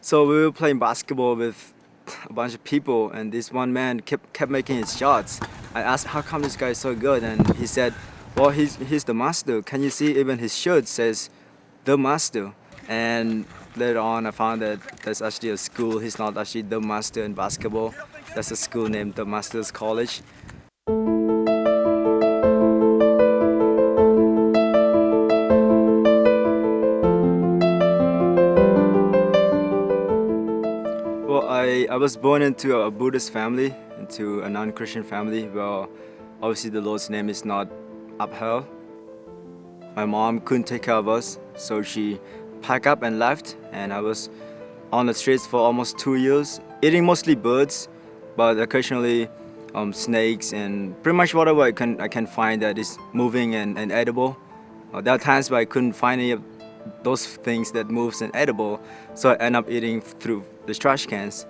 So we were playing basketball with a bunch of people, and this one man kept making his shots. I asked, "How come this guy is so good?" And he said, "Well, he's the master. Can you see even his shirt says the master?" And later on, I found that there's actually a school. He's not actually the master in basketball. There's a school named the Masters College. Well, I was born into a Buddhist family, into a non-Christian family. Well, obviously the Lord's name is not upheld. My mom couldn't take care of us, so she packed up and left, and I was on the streets for almost 2 years, eating mostly birds, but occasionally snakes and pretty much whatever I can find that is moving and edible. There are times where I couldn't find any of those things that moves and edible, so I end up eating through the trash cans,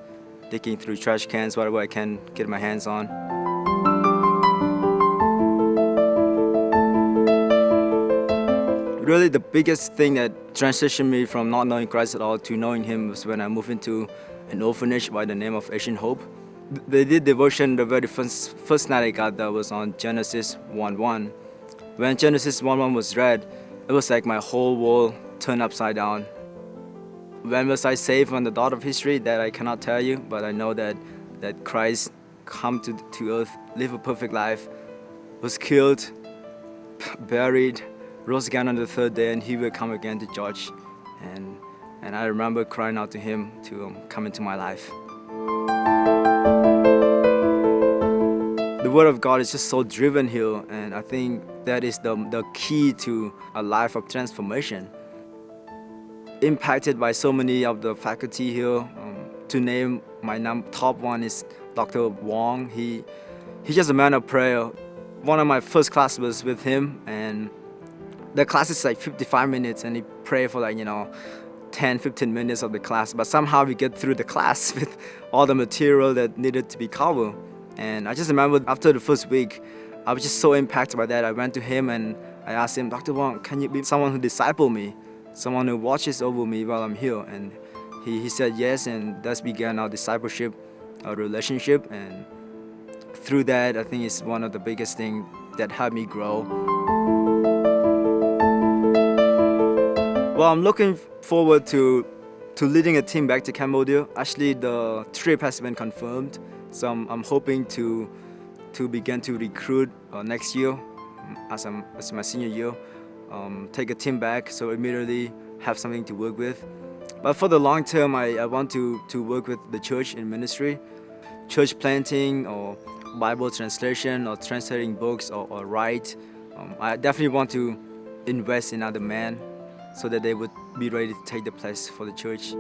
digging through trash cans, whatever I can get my hands on. Really, the biggest thing that transitioned me from not knowing Christ at all to knowing Him was when I moved into an orphanage by the name of Asian Hope. They did devotion the very first night I got there was on Genesis 1:1. When Genesis 1:1 was read, it was like my whole world turned upside down. When was I saved on the dot of history? That I cannot tell you, but I know that Christ come to earth, live a perfect life, was killed, buried, rose again on the third day, and He will come again to judge. And I remember crying out to Him to come into my life. The Word of God is just so driven here, and I think that is the key to a life of transformation. Impacted by so many of the faculty here. To name my top one is Dr. Wong. He's just a man of prayer. One of my first classes was with him, and the class is like 55 minutes, and he pray for 10-15 minutes of the class. But somehow we get through the class with all the material that needed to be covered. And I just remember after the first week, I was just so impacted by that. I went to him and I asked him, "Dr. Wong, can you be someone who disciple me? Someone who watches over me while I'm here?" And he said yes, and thus began our discipleship, our relationship. And through that, I think it's one of the biggest things that helped me grow. Well, I'm looking forward to leading a team back to Cambodia. Actually, the trip has been confirmed, so I'm hoping to begin to recruit next year as my senior year. Take a team back, so immediately have something to work with. But for the long term, I want to work with the church in ministry, church planting or Bible translation or translating books or write. I definitely want to invest in other men so that they would be ready to take the place for the church.